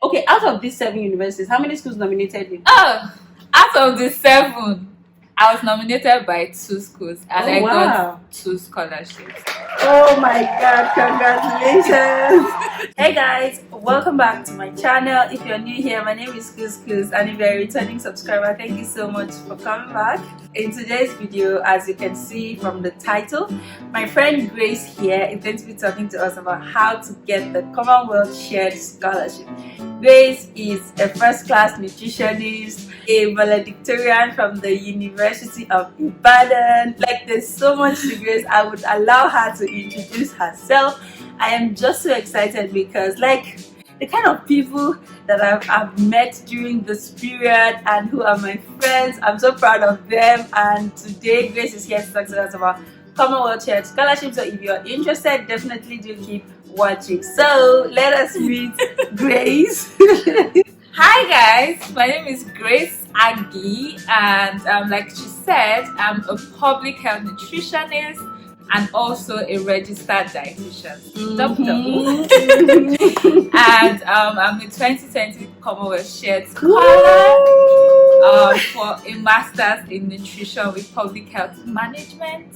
Okay, out of these 7 universities, how many schools nominated you? Oh, out of the 7, I was nominated by 2 schools and I got 2 scholarships. Oh my God, congratulations! Hey guys, welcome back to my channel. If you're new here, my name is Kuz, and if you're a returning subscriber, thank you so much for coming back. In today's video, as you can see from the title, my friend Grace here is going to be talking to us about how to get the Commonwealth Shared Scholarship. Grace is a first-class nutritionist, a valedictorian from the University of Ibadan. Like, there's so much to Grace. I would allow her to introduce herself. I am just so excited because, like, the kind of people that I've met during this period and who are my friends, I'm so proud of them. And today, Grace is here to talk to us about Commonwealth Shared Scholarship. So if you're interested, definitely do keep watching. So let us meet Grace. Hi guys, my name is Grace Aggie, and like she said, I'm a public health nutritionist and also a registered dietitian. And I'm a 2020 Commonwealth Shared Scholar for a master's in nutrition with public health management.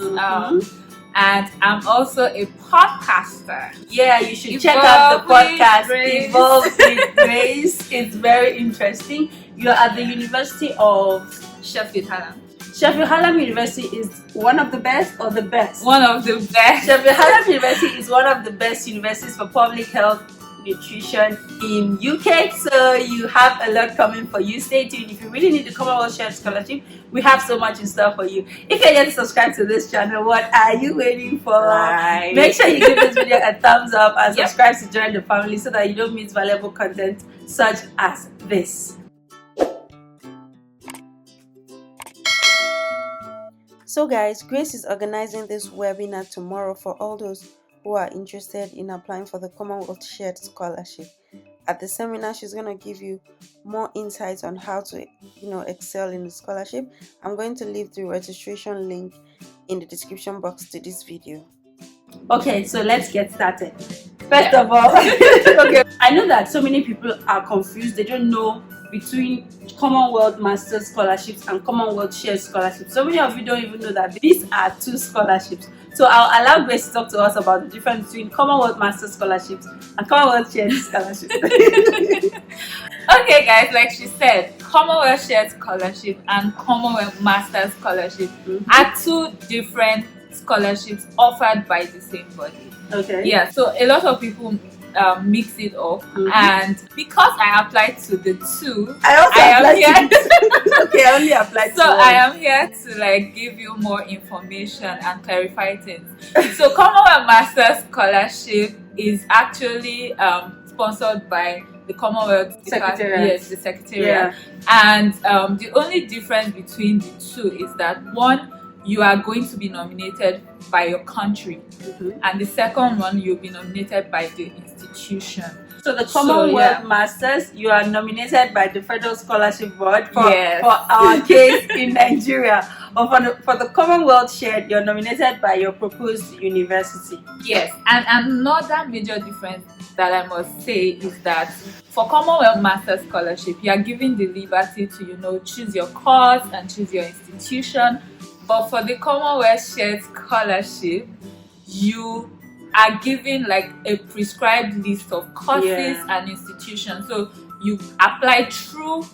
And I'm also a podcaster. Yeah, you should check out the podcast Evolve with Grace. It's very interesting. You're at the University of Sheffield Hallam. Sheffield Hallam University is one of the best or the best? One of the best. Sheffield Hallam University is one of the best universities for public health nutrition in UK, so you have a lot coming for you. Stay tuned. If you really need the Commonwealth Shared Scholarship, we have so much in store for you. If you're yet to subscribe to this channel, what are you waiting for? Right. Make sure you give this video a thumbs up and subscribe to join the family so that you don't miss valuable content such as this. So guys, Grace is organizing this webinar tomorrow for all those who are interested in applying for the Commonwealth Shared Scholarship. At the seminar, she's going to give you more insights on how to, excel in the scholarship. I'm going to leave the registration link in the description box to this video. Okay, so let's get started. First of all, okay, I know that so many people are confused. They don't know between Commonwealth Master's Scholarships and Commonwealth Shared Scholarships. So many of you don't even know that these are 2 scholarships. So I'll allow Grace to talk to us about the difference between Commonwealth Master's Scholarships and Commonwealth Shared Scholarships. Okay guys, like she said, Commonwealth Shared Scholarship and Commonwealth Master's Scholarship are 2 different scholarships offered by the same body. Okay. Yeah, so a lot of people mix it up, and because I applied to the 2, Okay, I only applied so to 1. I am here to like give you more information and clarify things. So Commonwealth Master's Scholarship is actually sponsored by the Commonwealth Secretariat. Yes, the Secretariat. And the only difference between the 2 is that one, you are going to be nominated by your country, and the second one, you'll be nominated by the institution. So the Commonwealth Masters, you are nominated by the Federal Scholarship Board for our case in Nigeria. Or for the Commonwealth Shared, you're nominated by your proposed university. Yes, and another major difference that I must say is that for Commonwealth Master's Scholarship, you are given the liberty to, choose your course and choose your institution. But for the Commonwealth Shared Scholarship, you are given like a prescribed list of courses and institutions. So you apply through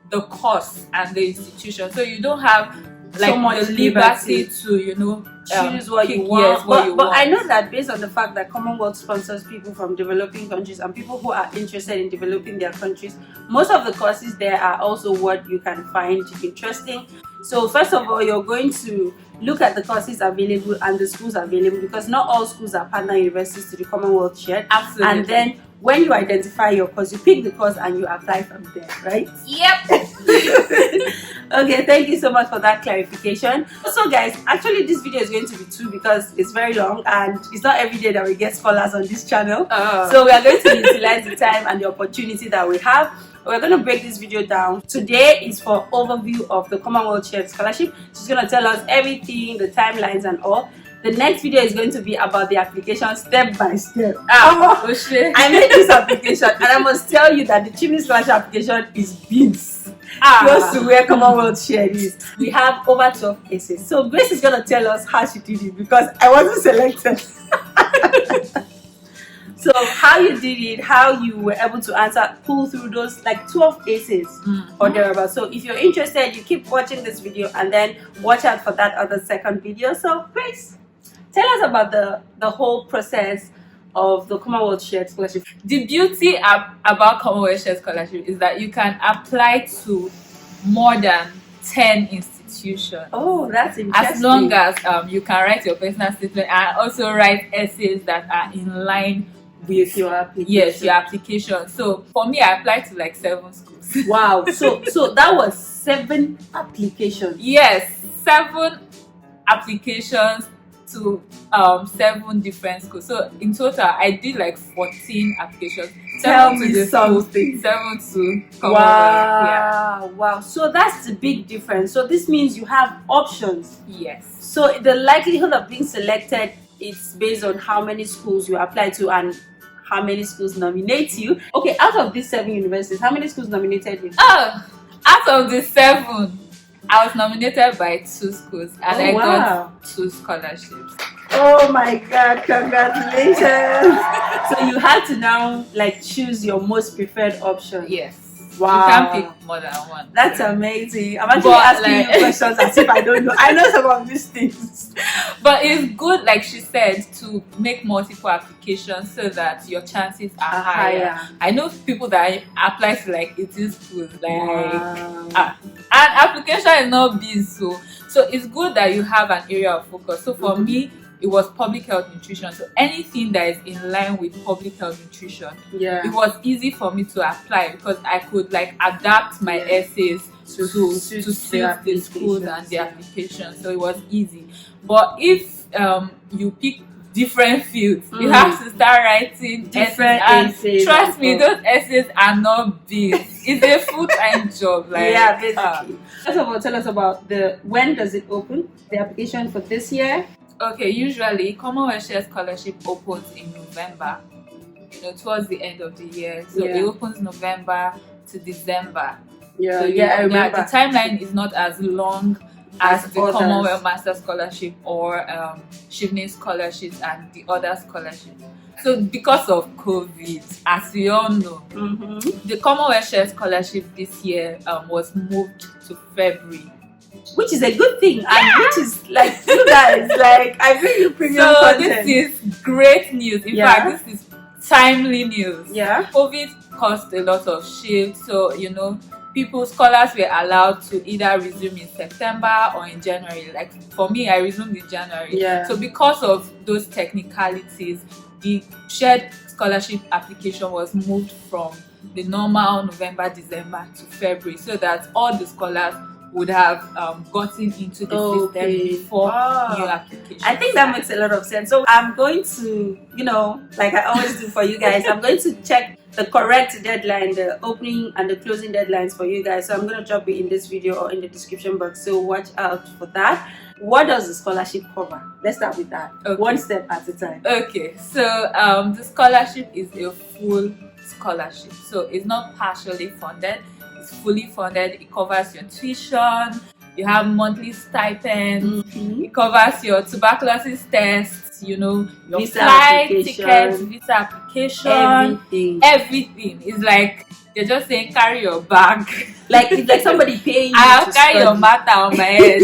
the course and the institution. So you don't have like so much the liberty to, choose what you want. But I know that based on the fact that Commonwealth sponsors people from developing countries and people who are interested in developing their countries, most of the courses there are also what you can find interesting. So first of all, you're going to look at the courses available and the schools available, because not all schools are partner universities to the Commonwealth Shared. Absolutely. And then when you identify your course, you pick the course and you apply from there, right? Yep. Okay, thank you so much for that clarification. So guys, actually this video is going to be 2 because it's very long and it's not every day that we get scholars on this channel. So we are going to utilize the time and the opportunity that we have. We're going to break this video down. Today is for overview of the Commonwealth Shared Scholarship. She's going to tell us everything, the timelines and all. The next video is going to be about the application step by step. Oh shit. I made this application and I must tell you that the Chimney Scholarship application is beans. Close to where Commonwealth shared is. We have over 12 essays. So Grace is going to tell us how she did it because I wasn't selected. So how you did it, how you were able to pull through those like 12 essays or thereabouts. So if you're interested, you keep watching this video and then watch out for that other second video. So Grace, tell us about the whole process of the Commonwealth Shared Scholarship. The beauty about Commonwealth Shared Scholarship is that you can apply to more than 10 institutions. Oh, that's interesting. As long as you can write your personal statement and also write essays that are in line with your application. Yes, your application. So for me, I applied to like 7 schools. Wow. So that was 7 applications. Yes, 7 applications to 7 different schools. So in total, I did like 14 applications. Tell me something. 7 to Commonwealth. Wow. Yeah. Wow. So that's the big difference. So this means you have options. Yes. So the likelihood of being selected is based on how many schools you apply to and how many schools nominate you. Okay, out of these 7 universities, how many schools nominated you? Oh, out of the 7, I was nominated by 2 schools and I got 2 scholarships. Oh my God, congratulations. So you had to now like choose your most preferred option. Yes. Wow. You can't pick more than one. That's amazing. I'm actually asking you questions as if I don't know. I know some of these things. But it's good, like she said, to make multiple applications so that your chances are higher. I know people that apply to like 18 schools, like and application is not big, so it's good that you have an area of focus. So for me, it was public health nutrition. So anything that is in line with public health nutrition, it was easy for me to apply because I could like adapt my essays to suit the schools and the application. So it was easy. But if you pick different fields, you have to start writing different essays. Trust me, those essays are not big. It's a full-time job. Like, yeah, basically. First of all, tell us about when does it open? The application for this year? Okay, usually Commonwealth Share Scholarship opens in November, towards the end of the year. So it opens November to December. Yeah, so I remember. The timeline is not as long as the Commonwealth Master Scholarship or Shivning Scholarships and the other scholarships. So because of COVID, as we all know, the Commonwealth Share Scholarship this year was moved to February. Which is a good thing, and which is like you guys, like I bring you premium content. This is great news. In fact, this is timely news. Yeah. COVID caused a lot of shift, so scholars were allowed to either resume in September or in January. Like for me, I resumed in January. Yeah. So because of those technicalities, the shared scholarship application was moved from the normal November, December to February, so that all the scholars would have gotten into the system before new applications. I think that makes a lot of sense. So I'm going to, like I always do for you guys, I'm going to check the correct deadline, the opening and the closing deadlines for you guys. So I'm going to drop it in this video or in the description box. So watch out for that. What does the scholarship cover? Let's start with that. Okay. One step at a time. Okay, so the scholarship is a full scholarship. So it's not partially funded. Fully funded. It covers your tuition, you have monthly stipends, it covers your tuberculosis tests, your visa flight tickets, visa application, everything. It's like they're just saying carry your bag. Like it's like somebody paying you I'll carry your matter on my head.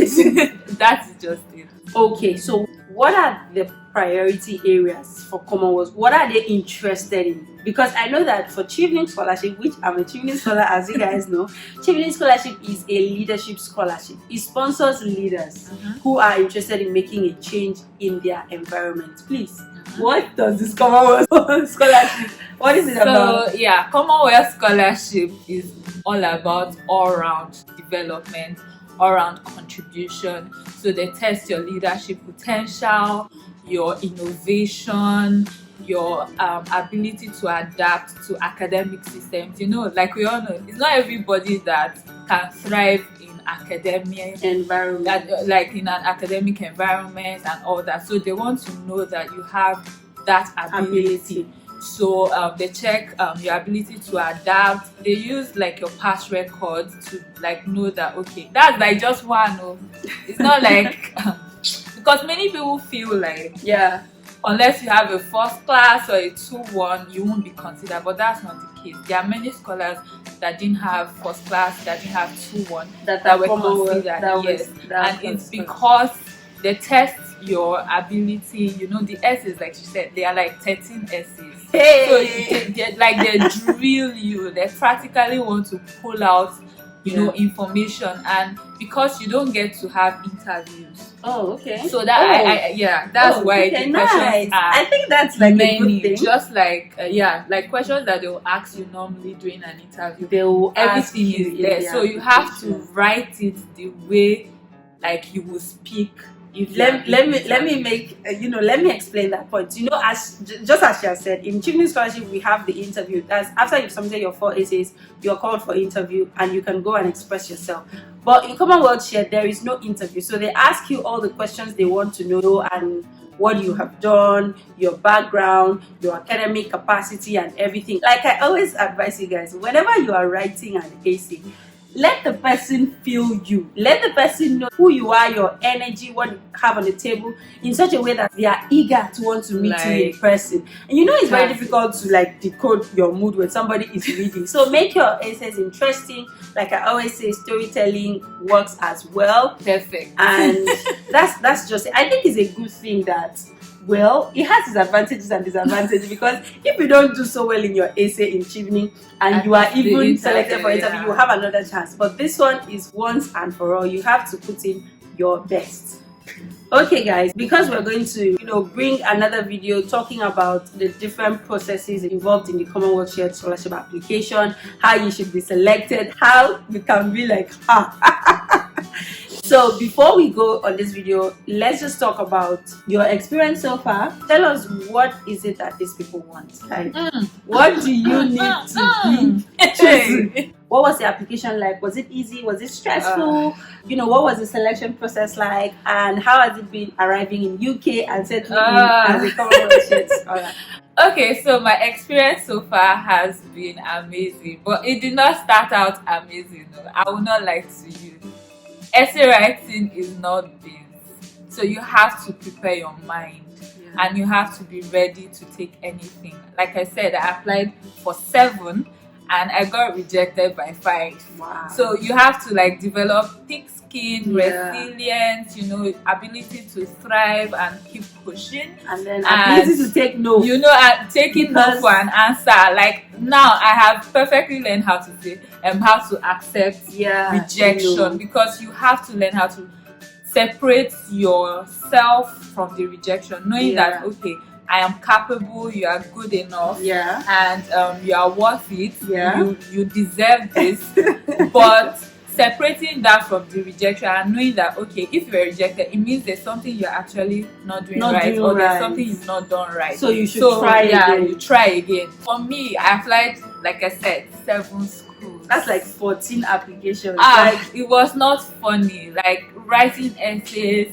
That's just it. Okay, so what are the priority areas for Commonwealth? What are they interested in? Because I know that for Chivning Scholarship, which I'm a Chivning scholar as you guys know, Chivning Scholarship is a leadership scholarship. It sponsors leaders who are interested in making a change in their environment. Please, what does this Commonwealth Scholarship, what is it about? So yeah, Commonwealth Scholarship is all about all-round development, all-round contribution. So they test your leadership potential, your innovation, your ability to adapt to academic systems. Like we all know, it's not everybody that can thrive in academic environment, like in an academic environment and all that. So they want to know that you have that ability. So they check your ability to adapt. They use like your past record to like know that, okay, that's like just one. It's not like because many people feel like, yeah, unless you have a first class or a 2-1, you won't be considered. But that's not the case. There are many scholars that didn't have first class, that didn't have 2-1, that were considered. Yes, and it's because they test your ability. You know, the essays, like you said, they are like 13 essays. Hey. So they drill you. They practically want to pull out, you know, information, and because you don't get to have interviews. Oh, okay. So that that's why the questions are, I think that's like many, a good thing. just like like questions that they will ask you normally during an interview. They will Everything is there, so you have to write it the way like you will speak. Let me make let me explain that point. You know, as just as she has said, in Children's Scholarship we have the interview. That's after you've submitted your 4 essays, you're called for interview and you can go and express yourself. But in Commonwealth Share, there is no interview, so they ask you all the questions they want to know and what you have done, your background, your academic capacity, and everything. Like I always advise you guys, whenever you are writing an essay, let the person feel you. Let the person know who you are, your energy, what you have on the table, in such a way that they are eager to want to meet you in person. And you know, it's very difficult to like decode your mood when somebody is reading. So make your essays interesting. Like I always say, storytelling works as well. Perfect. And that's just it. I think it's a good thing that, well, it has its advantages and disadvantages, because if you don't do so well in your essay in Chivni and you are even selected for interview, you have another chance. But this one is once and for all. You have to put in your best. Okay guys, because we're going to bring another video talking about the different processes involved in the Commonwealth Shared Scholarship application, how you should be selected, how you can be like So before we go on this video, let's just talk about your experience so far. Tell us, what is it that these people want? Like, what do you need to be? What was the application like? Was it easy? Was it stressful? What was the selection process like? And how has it been arriving in UK and settling in as a Commonwealth Shared Scholar? Okay, so my experience so far has been amazing, but it did not start out amazing. I will not lie to you. Essay writing is not beans, so you have to prepare your mind, and you have to be ready to take anything. Like I said, I applied for 7 and I got rejected by 5. Wow. So you have to like develop thick skin, resilience, ability to thrive and keep pushing, and then ability to take no. Taking no for an answer. Like now, I have perfectly learned how to say how to accept rejection, because you have to learn how to separate yourself from the rejection, knowing that, okay, I am capable, you are good enough, and you are worth it, you deserve this. But separating that from the rejection and knowing that, okay, if you are rejected, it means there's something you're actually not doing right, or there's something you've not done right. So you should try again. You try again. For me, I applied, like I said, 7 schools. That's like 14 applications. It was not funny. Like writing essays,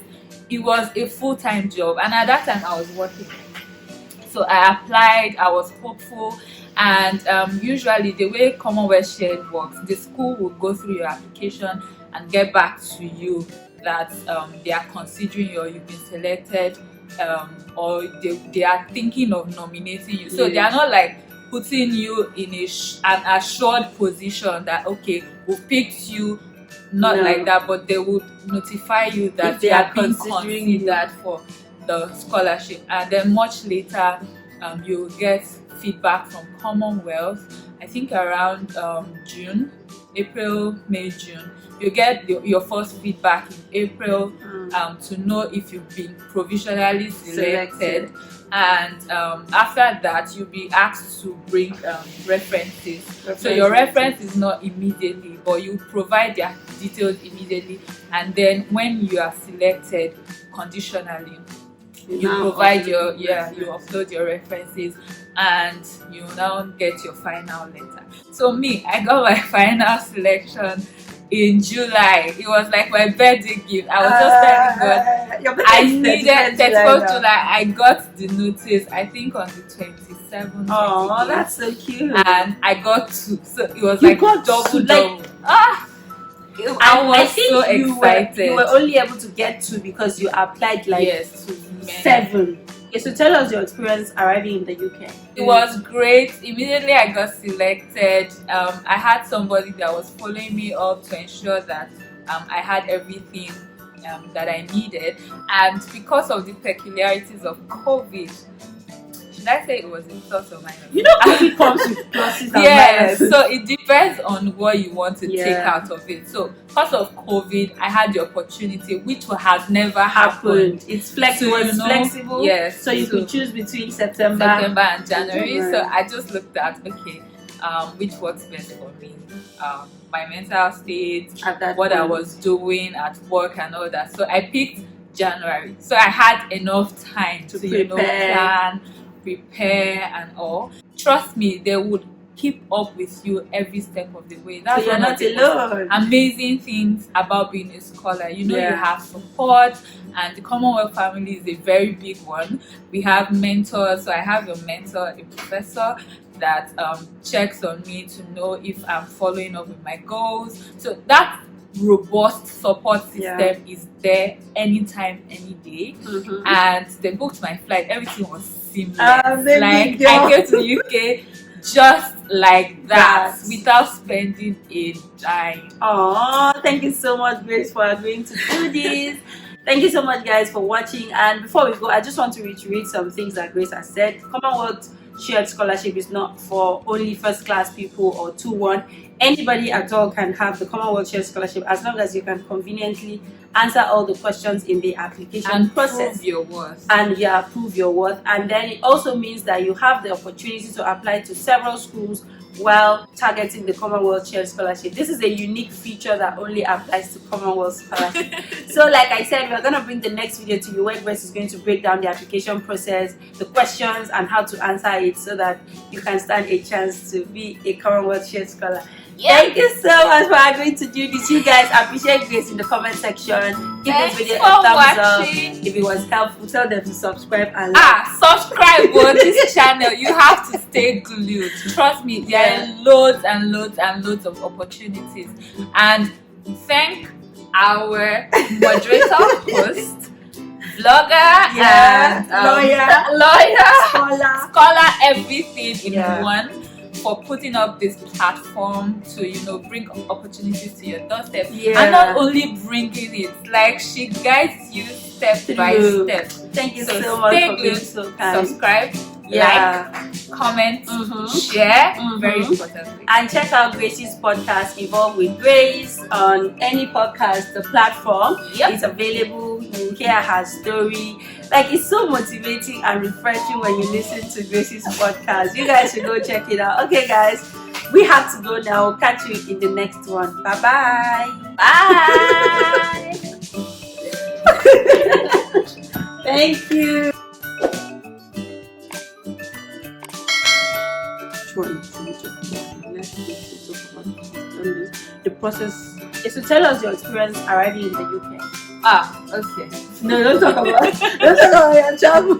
it was a full-time job, and at that time I was working. So I applied, I was hopeful, and usually the way Commonwealth Shared works, the school will go through your application and get back to you that they are considering you, or you've been selected, or they are thinking of nominating you. So they are not like putting you in an assured position that, okay, we picked you, not like that, but they would notify you that they are being considered for the scholarship. And then much later, you'll get feedback from Commonwealth. I think around June, April, May, June. You get your first feedback in April to know if you've been provisionally selected. And after that, you'll be asked to bring references. So your reference is not immediately, but you provide their details immediately. And then when you are selected conditionally, you provide you upload your references, and you now get your final letter. So me, I got my final selection in July. It was like my birthday gift. I was just telling God, your birthday I is needed 31st 31st July. I got the notice, I think on the 27th. Oh, that's so cute. And I got two. So it was You like got double. like, I was I think so you excited. were only able to get two because you applied like yes, to many. 7. Okay, so tell us your experience arriving in the UK. It was great. Immediately I got selected. I had somebody that was following me up to ensure that I had everything that I needed. And because of the peculiarities of COVID, should I say it was a plus or minus? You know, COVID comes with pluses and yes, minuses. so it depends on what you want to Yeah. take out of it. So because of COVID, I had the opportunity, which has never happened. It's flexible. So, It's flexible. Yes. So you could choose between September and January. January. So I just looked at which works best for me. My mental state, at that what I point. was doing at work and all that. So I picked January. So I had enough time to plan, prepare and all. Trust me, they would keep up with you every step of the way. That's so you're one of not the alone. amazing things about being a scholar. You know, Yeah. you have support, and the Commonwealth family is a very big one. We have mentors. So I have a mentor, a professor that checks on me to know if I'm following up with my goals. So that robust support system is there anytime, any day. And they booked my flight. Everything was seamless. Like I came to the UK just like that without spending a dime. Oh, thank you so much, Grace, for agreeing to do this. Thank you so much, guys, for watching. And before we go, I just want to reiterate some things that Grace has said. Commonwealth Shared Scholarship is not for only first class people or 2-1. Anybody at all can have the Commonwealth Shared Scholarship as long as you can conveniently answer all the questions in the application process. Prove your worth. And prove your worth. And then it also means that you have the opportunity to apply to several schools while targeting the Commonwealth Shared Scholarship. This is a unique feature that only applies to Commonwealth Scholarship. So like I said, we're going to bring the next video to you where Grace is going to break down the application process, the questions and how to answer it so that you can stand a chance to be a Commonwealth Shared Scholar. Thank you so much for agreeing to do this. You guys appreciate Grace in the comment section. Give this video a thumbs up. If it was helpful, tell them to subscribe and like. Subscribe on this channel. You have to stay glued. Trust me, there are loads and loads and loads of opportunities. And thank our moderator, host, vlogger, and lawyer, scholar, everything in one, for putting up this platform to bring opportunities to your doorstep. And not only bringing it, like she guides you step by step. Thank you so much for being so kind. Subscribe, like, comment, share, very importantly. And check out Grace's podcast, Evolve with Grace, on any podcast, the platform. It's available. You hear her story. Like, it's so motivating and refreshing when you listen to Grace's podcast. You guys should go check it out. Okay, guys, we have to go now. Catch you in the next one. Bye-bye. Bye. Thank you. The process is to tell us your experience arriving in the UK. Okay. No, don't talk about your travel.